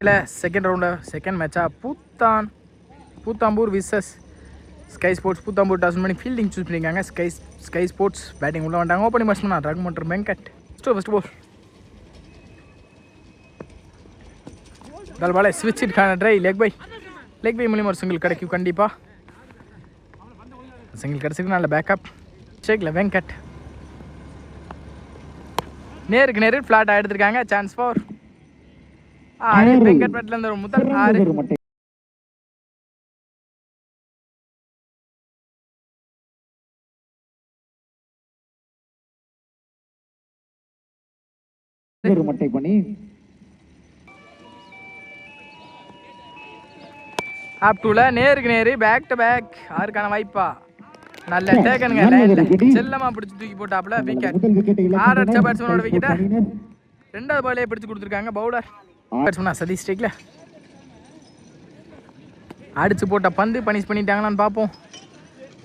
இல்லை செகண்ட் ரவுண்டில் செகண்ட் மேட்சாக பூத்தாம்பூர் விசஸ் ஸ்கை ஸ்போர்ட்ஸ். பூத்தாம்பூர் டாஸ் பண்ணி ஃபீல்டிங் சூஸ் பண்ணியிருக்காங்க. ஸ்கை ஸ்போர்ட்ஸ் பேட்டிங் உள்ள வந்தாங்க. ஓப்பனிங் பேட்ஸ்மேன் ரகு மற்றும் வெங்கட். ஃபஸ்ட் போல் பால் ஸ்விட்ச் இட்கான ட்ரை லெக் பை மூலியமாக ஒரு சிங்கிள் கிடைக்கும். கண்டிப்பாக சிங்கிள் கிடச்சிருக்கு. நல்ல பேக்கப் ஷேக்கில் வெங்கட் நேருக்கு நேரு ஃப்ளாட்டாக எடுத்திருக்காங்க. சான்ஸ் ஃபார் வெங்கட் பேட்டில் இருந்து ஒரு முதல் 6. மட்டை பண்ணி ஆப் டூல நேருக்கு நேரு பேக் டு பேக் 6க்கான வாய்ப்பா. நல்ல டேக்கனுங்க. லைன்ல செல்லமா பிடிச்சி தூக்கி போட்டாப்ல. விக்கெட் 6 அடிச்ச பேட்ஸ்மேனோட விக்கெட்டை 2வது பாலே பிடிச்சு கொடுத்துருக்காங்க. பவுலர் பேட்ஸ்மேனா சதீஷ் ஸ்ட்ரைக்ல அடிச்சு போட்ட பந்து பனிஷ் பண்ணிட்டாங்களான்னு பார்ப்போம்.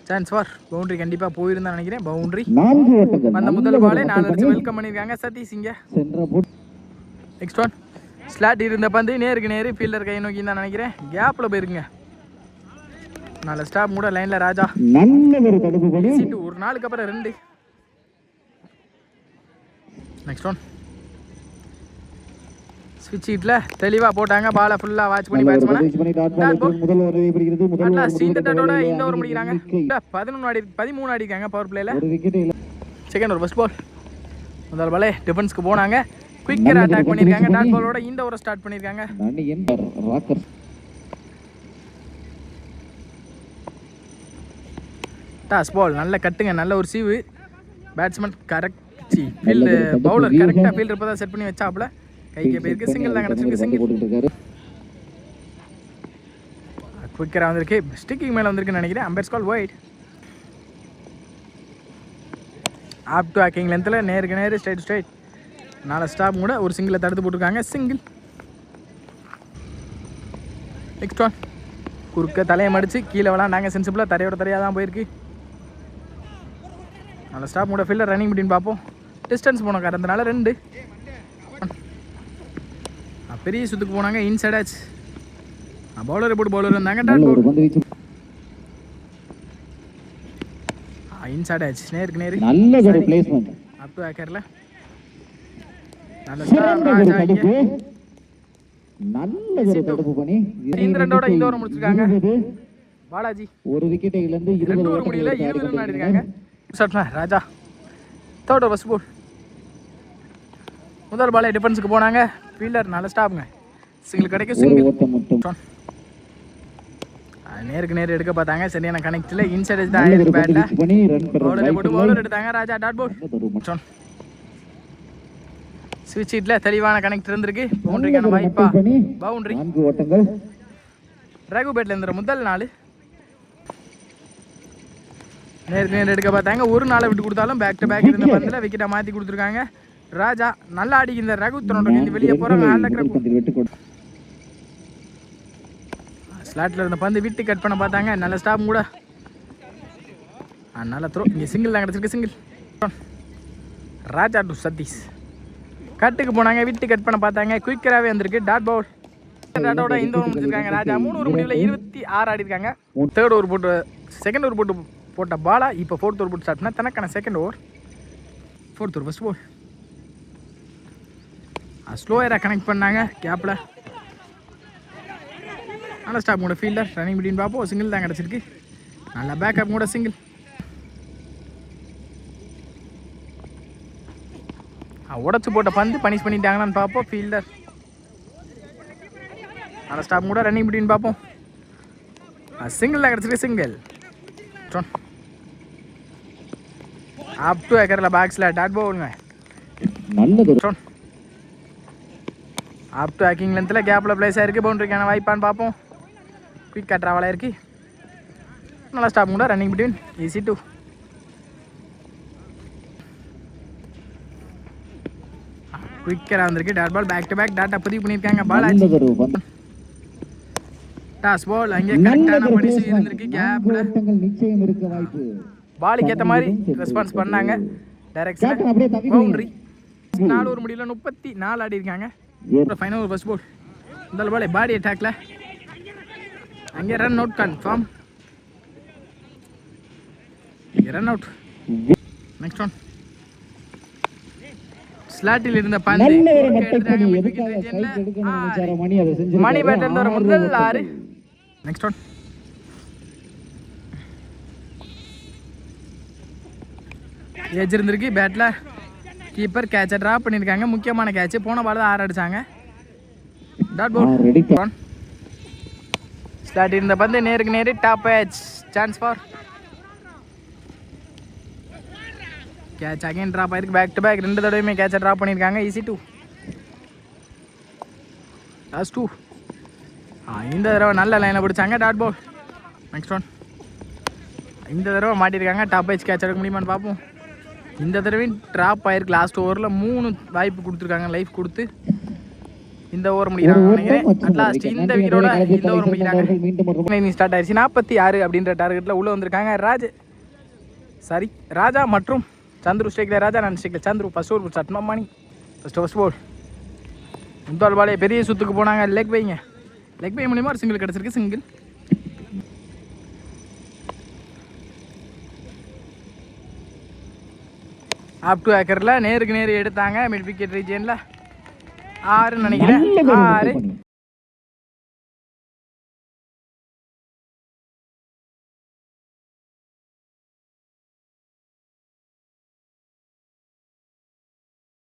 சான்ஸ் ஃபார் பவுண்டரி கண்டிப்பாக போயிருந்தா நினைக்கிறேன். பவுண்டரி அந்த முதல் பாலே 4 அடிச்சு வெல்கம் பண்ணியிருக்காங்க சதீஷ். இங்கே நெக்ஸ்ட் ஒன் ஸ்லாட் இருந்த பந்து நேருக்கு நேரு ஃபீல்டர் கை நோக்கி தான் நினைக்கிறேன். கேப்பில் போயிருக்குங்க. நல்ல ஸ்டாப் கூட லைனில் ராஜா. ஒரு நாளுக்கு அப்புறம் 2. நெக்ஸ்ட் ஒன் ஸ்விட்ச் ஹீட்டில் தெளிவாக போட்டாங்க. பாலை ஃபுல்லாக வாட்ச் பண்ணி பேட்ஸ்மேன் இந்த ஓவர் முடிக்கிறாங்க. 13 ஆடிருக்காங்க பவர் பிளேல. Second over first ball. முதல் பாலே டிஃபென்ஸ்க்கு போனாங்க. குயிக்கர் அட்டாக் பண்ணியிருக்காங்க. டாட் பாலோட இந்த ஓவரை ஸ்டார்ட் பண்ணியிருக்காங்க. டாஸ் பால் நல்ல கட்டுங்க. நல்ல ஒரு சீவு. பேட்ஸ்மேன் கரெக்ட் ஃபீல்டு பவுலர் கரெக்டாக ஃபீல்டர் இப்போ தான் செட் பண்ணி வச்சாப்புல. கைக்கு போயிருக்கு. சிங்கிள் தான் கிடச்சிருக்கு. சிங்கிள் குயிக்கராக வந்திருக்கு. ஸ்டிக்கிங் மேலே வந்திருக்குன்னு நினைக்கிறேன். Umpire's call wide. ஆப் டு ஆக்கிங் லென்த்தில் நேருக்கு நேரு ஸ்ட்ரைட் 4 ஸ்டாப் கூட ஒரு சிங்கிளை தடுத்து போட்டிருக்காங்க. சிங்கிள். நெக்ஸ்ட் ஒன் குறுக்க தலையை மடித்து கீழே விளாண்டாங்க. சென்சிபிளாக தரையோட தரையாக தான் போயிருக்கு. நல்ல ஸ்டாப் கூட ஃபீல்டர் ரன்னிங் அப்படின்னு பார்ப்போம். டிஸ்டன்ஸ் போன காரணத்தினால 2. பெரிய சுத்துக்கு போனாங்க. இன்சைட் ஆச்சு. பவுலர் போட்டு பவுலர் இருந்தாங்க. இன்சைட் ஆச்சு. நேருக்கு நேரு அப் டு ஆக்கர்ல நல்ல ஸ்டாப் ராஜா. இந்த ஓவர் முடிச்சிருக்காங்க. பாலாஜி ஒரு விக்கெட்டை இழந்து 2 ஓவர் முடியல 20 ரன் ஆடிருக்காங்க. ராஜா தேர்ட் ஓவர் ஃபர்ஸ்ட் பால். முதல் பாலே டிஃபென்ஸுக்கு போனாங்க. ஃபீல்டர் நல்ல ஸ்டாப்புங்க. சிங்கிள் கிடைக்கும். சிங்கிள் நேருக்கு நேரு எடுக்க பார்த்தாங்க. சரியான கனெக்டில் இன்சைட் தான் ஆயிருக்கு. பேட்டில் பவுலர் எடுத்தாங்க. ராஜா டாட் பால். ஸ்விட்ச் ஹீட்டில் தெளிவான கனெக்ட் இருந்திருக்கு. பவுண்டரிக்கான வாய்ப்பா. பவுண்டரி ரகு பேட்டில் இருந்த முதல் 4. நேருக்கு நேர் எடுக்க பார்த்தாங்க. ஒரு நாளை விட்டு கொடுத்தாலும் பேக் டு பேக் இருந்த பந்தில் விக்கெட்டை மாற்றி கொடுத்துருக்காங்க. ராஜா நல்லா அடிக்கு. இந்த ரகு தன்னோட வெளியே போகிறாங்க. ஸ்லாட்டில் இருந்த பந்து விட்டு கட் பண்ண பார்த்தாங்க. நல்ல ஸ்டாப் கூட. நல்ல த்ரோ. இங்கே சிங்கிள் தான் கிடச்சிருக்கு. சிங்கிள். ராஜா டு சதீஷ் கட்டுக்கு போனாங்க. விட்டு கட் பண்ண பார்த்தாங்க. குயிக்கராகவே வந்திருக்கு. டாட் பவுல். டாட்டோட இந்த ஓவர் முடிச்சிருக்காங்க. ராஜா 3 ஓவர் முடிவில் 26 ஆடிருக்காங்க. தேர்ட் ஓவர் போட்டு செகண்ட் ஓவர் போட்ட பாலா இப்போ 4th ஓவர் போட்டு ஸ்டார்ட் பண்ணால் தனக்கான second over. 4th over first ball. ஸ்லோயராக கனெக்ட் பண்ணாங்க. கேப்பில் நல்ல ஸ்டாப் கூட ஃபீல்டர் ரன்னிங் பிட்வீன் பார்ப்போம். சிங்கிள் தான் கிடச்சிருக்கு. நல்ல பேக்கப் கூட சிங்கிள். உடச்சு போட்ட பந்து பனிஷ் பண்ணிட்டாங்களான்னு பார்ப்போம். ஃபீல்டர் நல்ல ஸ்டாப் கூட ரன்னிங் பிட்வீன் பார்ப்போம். சிங்கிள் தான் கிடச்சிருக்கு. சிங்கிள். அப் டு ஏக்கரில் பேக்ஸில் டாட் பவுலுங்க. அப் டு ஆக்கிங் லென்த்தில் கேப்பில் பிளேஸ் ஆகிருக்கு. பவுண்டரிக்கான வாய்ப்பான்னு பார்ப்போம். குயிக்காக ட்ராவல் ஆகிருக்கு. நல்லா ஸ்டாப் கூட ரன்னிங் பிட்வீன் ஈஸி 2. குயிக்கராக வந்திருக்கு. Dot ball back to back டாட்டா பதிவு பண்ணியிருக்காங்க. Balaji toss ball. அங்கே கரெக்டான பனிஷ் இருந்திருக்கு. கேப்பில் பாலுக்கு ஏற்ற மாதிரி ரெஸ்பான்ஸ் பண்ணாங்க. Direction boundary. 4 ஓவர் முடியல 34 ஆடி இருக்காங்க. Final over first ball. முதல் பால் பாடி அட்டாக்ல அங்கே run out confirm. Run out. Next one. ஸ்லாட்டில் இருந்த பந்து மணி பேட்ல இருந்து ஒரு முதல் 6. Next one. ஏஜ் இருந்திருக்கு பேட்ல. கீப்பர் கேட்சை டிராப் பண்ணியிருக்காங்க. முக்கியமான கேட்ச். போன பால் தான் 6 அடிச்சாங்க. Dot ball. ஸ்லாட்டில் இருந்த பந்து நேருக்கு நேரு top edge. Chance for catch. Again drop ஆயிருக்கு. பேக் டு பேக் 2 தடவையுமே கேட்சை ட்ராப் பண்ணியிருக்காங்க. ஈஸி 2. லாஸ்ட் 2. இந்த தடவை நல்ல லைனை பிடிச்சாங்க. Dot ball. Next one. இந்த தடவை மாட்டியிருக்காங்க. டாப் எட்ஜ் கேட்ச் எடுக்க முடியுமான்னு பார்ப்போம். இந்த தடவையும் ட்ராப் ஆயிருக்கு. லாஸ்ட் ஓவரில் 3 வாய்ப்பு கொடுத்துருக்காங்க. லைஃப் கொடுத்து இந்த ஓவர் முடிக்கிறாங்க நினைக்கிறேன். அட்லாஸ்ட் இந்த விக்கெட்டோட இந்த ஓவர் முடிக்கிறாங்க. ஸ்டார்ட் ஆயிடுச்சு. 46 அப்படின்ற டார்கெட்டில் உள்ளே வந்திருக்காங்க. ராஜா மற்றும் சந்துரு. ஸ்டேக்கில் ராஜா, நான் ஸ்டேக்கில் சந்துரு. ஃபர்ஸ்ட் ஓவர் சட்மா மணி. First ball. முதல் பாலே பெரிய சுத்துக்கு போனாங்க. லெக் பை மூலியமாக ஒரு சிங்கிள் கிடச்சிருக்கு. சிங்கிள். அப் டு ஏக்கரில் நேருக்கு நேரு எடுத்தாங்க. மிட் விக்கெட் ரீஜியனில் 6 நினைக்கிறேன். 6.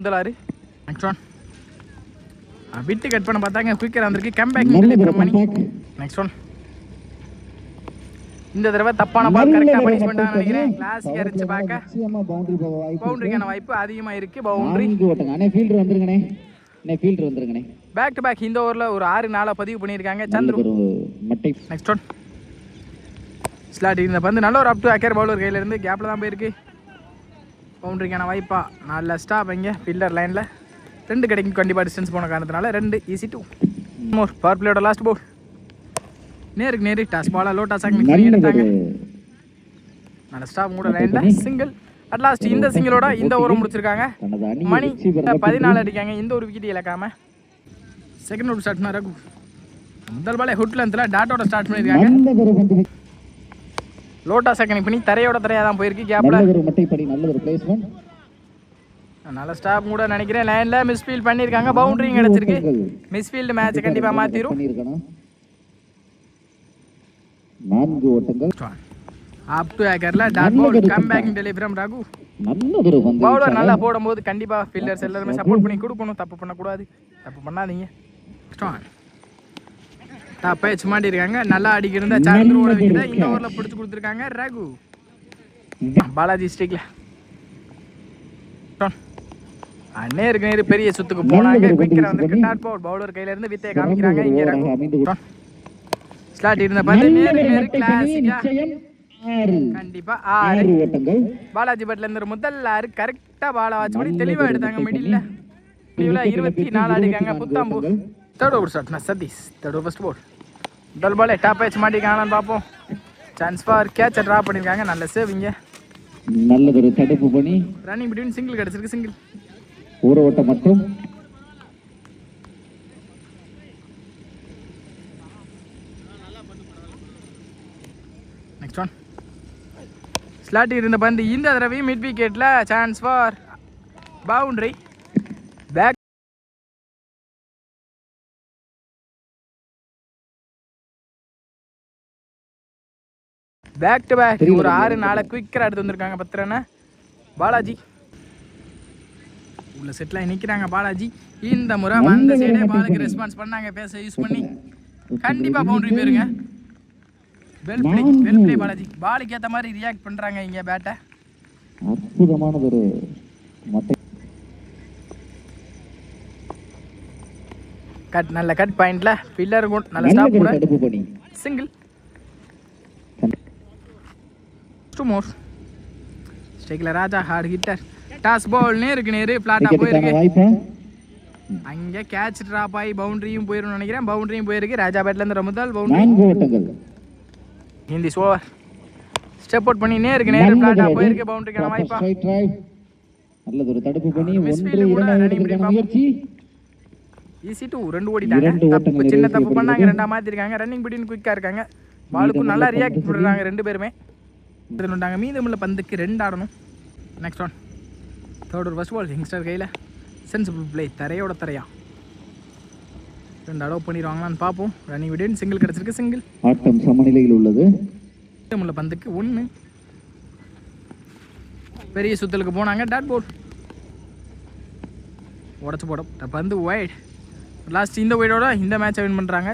முதல் 6. Next one. விட்டு கட் பண்ண பார்த்தாங்க. குயிக்கர் வந்திருக்கு. கம்பேக் பண்ணி. Next one. இந்த தடவை தப்பான பால் கரெக்டாக பனிஷ் பண்ணாங்கன்னு நினைக்கிறேன். கிளாசிக் அடிச்சு பார்க்க பவுண்டரிக்கான வாய்ப்பு அதிகமாக இருக்கு. பவுண்டரி. பேக் டு பேக் இந்த ஓவரில் ஒரு 6-4 பதிவு பண்ணியிருக்காங்க. சந்துரு. Next one. ஸ்லாட் இந்த பந்து நல்ல ஒரு அப் டு அக்கர் பவுலர் கையிலேருந்து கேப்பில் தான் போயிருக்கு. பவுண்டரிக்கான வாய்ப்பா. நல்ல ஸ்டாப் இங்கே ஃபில்டர் லைனில் 2 கிடைக்கும். கண்டிப்பாக டிஸ்டன்ஸ் போன காரணத்தினால 2. ஈஸி 2. மோர் பவர் பிளேயோட லாஸ்ட் பால். நேருக்கு நேரு டாஸ் பாலா லோ டாஸ் ஆகி எடுத்தாங்க. நல்ல ஸ்டாப் கூட லைனில் சிங்கிள். அட்லாஸ்ட் இந்த சிங்கிளோட இந்த ஓவர் முடிச்சிருக்காங்க. மணி 14 அடிக்காங்க. இந்த ஒரு விக்கெட் இழக்காம. செகண்ட் ஓவர் ஸ்டார்ட் பண்ண ரகு. முதல் பாலே ஹுட் லென்த்தில் டாட்டோட ஸ்டார்ட் பண்ணியிருக்காங்க. லோட்டா செகண்ட் பண்ணி தரையோட தரையாக தான் போயிருக்கு. கேப்பில் நல்ல ஸ்டாப் கூட நினைக்கிறேன். லைனில் மிஸ்ஃபீல்ட் பண்ணியிருக்காங்க. பவுண்டரியும் கிடச்சிருக்கு. மிஸ்ஃபீல்டு மேட்சை கண்டிப்பாக மாற்றிடும். 4 ஓட்டங்கள். அப் டு ஏக்கர்ல dot ball. Come back delivery from Raghu. Bowler நல்லா போடும்போது கண்டிப்பாக ஃபீல்டர்ஸ் எல்லாருமே சப்போர்ட் பண்ணி கொடுக்கணும். தப்பு பண்ணக்கூடாது. தப்பு பண்ணாதீங்க. டாப் பேட்ச் மாட்டிருக்காங்க. நல்லா அடிக்கிறதா சந்திரோட விக்கெட்டை இந்த ஓவரில் பிடிச்சி கொடுத்துருக்காங்க ரகு. பாலாஜி ஸ்டிக்ல நேருக்கு நேரு பெரிய சுத்துக்கு போனாங்க. குயிக்கரா வந்து டாட் பால். பவுலர் கையில இருந்து வித்தையை காமிக்கிறாங்க. இங்கே ரகு ஸ்லாட் இருந்த பந்து நேருக்கு நேரு கிளாசிக்கா. கண்டிப்பா 6 ஓட்டங்கள். பாலாஜி பட்ல இருந்து முதல் 6 கரெக்டா பால வாட்ச் பண்ணி தெளிவா எடுத்தாங்க. மிடில்ல 24 அடிக்காங்க. புத்தாம்பு. Third over start Sathish. Third over first ball. முதல் பால் டாப் பேட்ச் மாட்டிருக்காங்களான்னு பார்ப்போம். சான்ஸ் ஃபார் கேட்ச் ட்ராப் பண்ணியிருக்காங்க. நல்ல சேவிங்க. நல்லதொரு தடுப்பு பண்ணி ரன்னிங் பிட்வீன் சிங்கிள் கிடச்சிருக்கு. சிங்கிள். ஒரு ஓட்டம் மட்டும். Next one. ஸ்லாட்டி இருந்த பந்து இந்த தடவை மிட் விக்கெட்டில். Chance for boundary. Back back to back ஒரு 6-4 குயிக்கராக எடுத்து வந்திருக்காங்க. 10 ரன். பாலாஜி உள்ள செட்டில் நிற்கிறாங்க. பாலாஜி இந்த முறை வந்த சைடே பாலுக்கு ரெஸ்பான்ஸ் பண்ணாங்க. பேச யூஸ் பண்ணி கண்டிப்பாக பவுண்டரி போயிருங்க. Well play Balaji. பாலுக்கு ஏற்ற மாதிரி ரியாக்ட் பண்ணுறாங்க இங்கே பேட்டை. அற்புதமானது ஒரு மட்டை. கட் நல்ல கட் பாயிண்ட்ல ஃபில்லர் நல்ல ஸ்டாப் கூட. சிங்கிள். டூ மோர். ஸ்ட்ரைக்கில் ராஜா ஹார்ட் ஹிட்டர். டாஸ் பால் நேருக்கு நேரு ஃப்ளாட்டா போயிருக்கு. அங்கே கேட்ச் ட்ராப் ஆகி பவுண்டரியும் போயிடும் நினைக்கிறேன். பவுண்டரியும் போயிருக்கு. ராஜா பேட்ல இருந்து முதல் boundary. Hindi over. Step out பண்ணி நேருக்கு நேரு ஃப்ளாட்டா போயிருக்கு. பவுண்டரிக்கான வாய்ப்பா. நல்லது ஒரு தடுப்பு பண்ணி 1-2 முயற்சி. ஈஸி டூ 2 ஓடிட்டாங்க. தப்பு சின்ன தப்பு பண்ணாங்க, 2ஆ மாற்றிருக்காங்க. ரன்னிங் பிடின்னு குயிக்காக இருக்காங்க. பாலுக்கும் நல்லா ரியாக்ட் பண்ணுறாங்க 2 பேருமே. எடுத்துட்டாங்க. மீதமுள்ள பந்துக்கு 2 ஆடணும். நெக்ஸ்ட் ஒன் தேர்ட் ஒரு ஃபர்ஸ்ட் பால் யங்ஸ்டர் கையில் சென்சிபிள் பிளே தரையோட தரையா 2 அலோவ் பண்ணிடுவாங்களான்னு பார்ப்போம். ரன்னிங் விடியன் சிங்கிள் கிடச்சிருக்கு. சிங்கிள். ஆட்டம் சமநிலையில் உள்ளது. மீதமுள்ள பந்துக்கு 1. பெரிய சுத்தலுக்கு போனாங்க. டாட் போல் உடச்சு போட பந்து ஒயிட். லாஸ்ட் இந்த ஒயிடோட இந்த மேட்சை வின் பண்ணுறாங்க.